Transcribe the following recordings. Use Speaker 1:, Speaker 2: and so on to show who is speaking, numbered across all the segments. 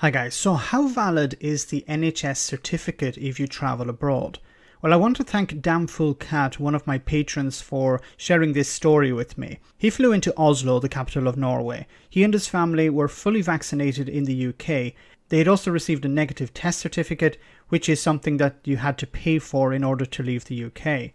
Speaker 1: Hi guys, so how valid is the NHS certificate if you travel abroad? Well, I want to thank Damfoolcat, one of my patrons, for sharing this story with me. He flew into Oslo, the capital of Norway. He and his family were fully vaccinated in the UK. They had also received a negative test certificate, which is something that you had to pay for in order to leave the UK.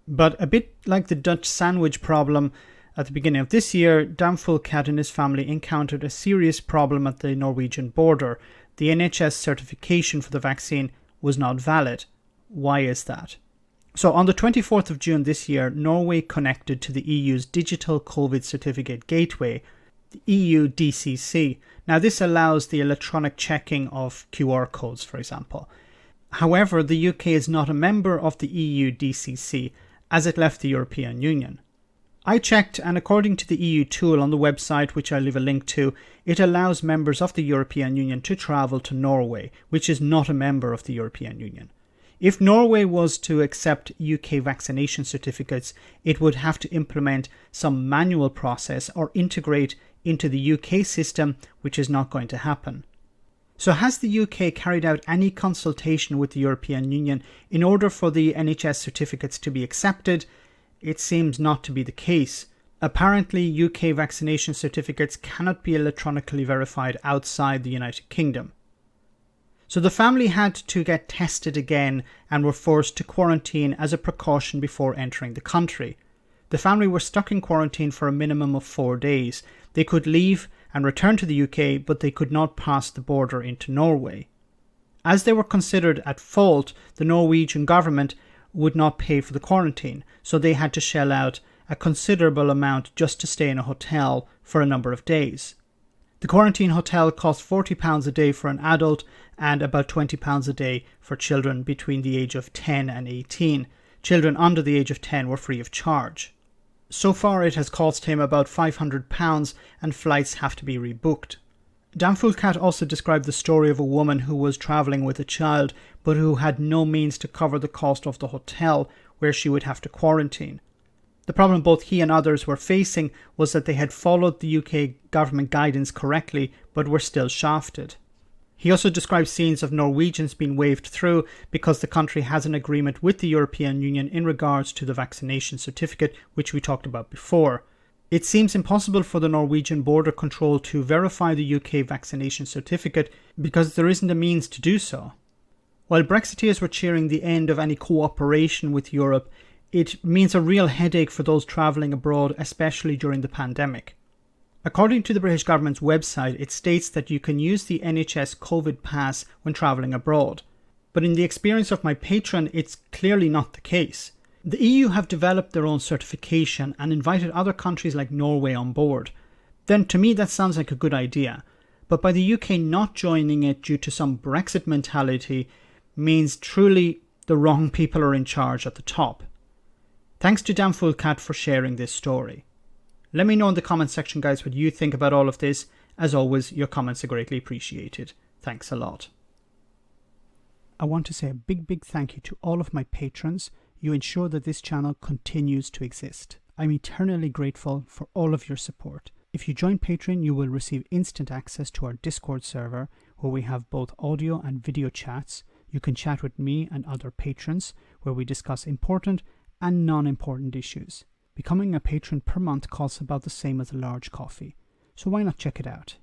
Speaker 1: But a bit like the Dutch sandwich problem, at the beginning of this year, Damfoolcat and his family encountered a serious problem at the Norwegian border. The NHS certification for the vaccine was not valid. Why is that? So on the 24th of June this year, Norway connected to the EU's digital COVID certificate gateway, the EU DCC. Now this allows the electronic checking of QR codes, for example. However, the UK is not a member of the EU DCC as it left the European Union. I checked, and according to the EU tool on the website, which I'll leave a link to, it allows members of the European Union to travel to Norway, which is not a member of the European Union. If Norway was to accept UK vaccination certificates, it would have to implement some manual process or integrate into the UK system, which is not going to happen. So has the UK carried out any consultation with the European Union in order for the NHS certificates to be accepted? It seems not to be the case. Apparently, UK vaccination certificates cannot be electronically verified outside the United Kingdom. So the family had to get tested again and were forced to quarantine as a precaution before entering the country. The family were stuck in quarantine for a minimum of 4 days. They could leave and return to the UK, but they could not pass the border into Norway. As they were considered at fault, the Norwegian government would not pay for the quarantine, so they had to shell out a considerable amount just to stay in a hotel for a number of days. The quarantine hotel cost £40 a day for an adult and about £20 a day for children between the age of 10 and 18. Children under the age of 10 were free of charge. So far it has cost him about £500 and flights have to be rebooked. Damfoolcat also described the story of a woman who was travelling with a child but who had no means to cover the cost of the hotel where she would have to quarantine. The problem both he and others were facing was that they had followed the UK government guidance correctly but were still shafted. He also described scenes of Norwegians being waved through because the country has an agreement with the European Union in regards to the vaccination certificate, which we talked about before. It seems impossible for the Norwegian border control to verify the UK vaccination certificate because there isn't a means to do so. While Brexiteers were cheering the end of any cooperation with Europe, it means a real headache for those travelling abroad, especially during the pandemic. According to the British government's website, it states that you can use the NHS COVID pass when travelling abroad. But in the experience of my patron, it's clearly not the case. The EU have developed their own certification and invited other countries like Norway on board. Then to me that sounds like a good idea. But by the UK not joining it due to some Brexit mentality means truly the wrong people are in charge at the top. Thanks to Damfoolcat for sharing this story. Let me know in the comment section, guys, what you think about all of this. As always, your comments are greatly appreciated. Thanks a lot. I want to say a big thank you to all of my patrons. You ensure that this channel continues to exist. I'm eternally grateful for all of your support. If you join Patreon, you will receive instant access to our Discord server, where we have both audio and video chats. You can chat with me and other patrons, where we discuss important and non-important issues. Becoming a patron per month costs about the same as a large coffee, so why not check it out?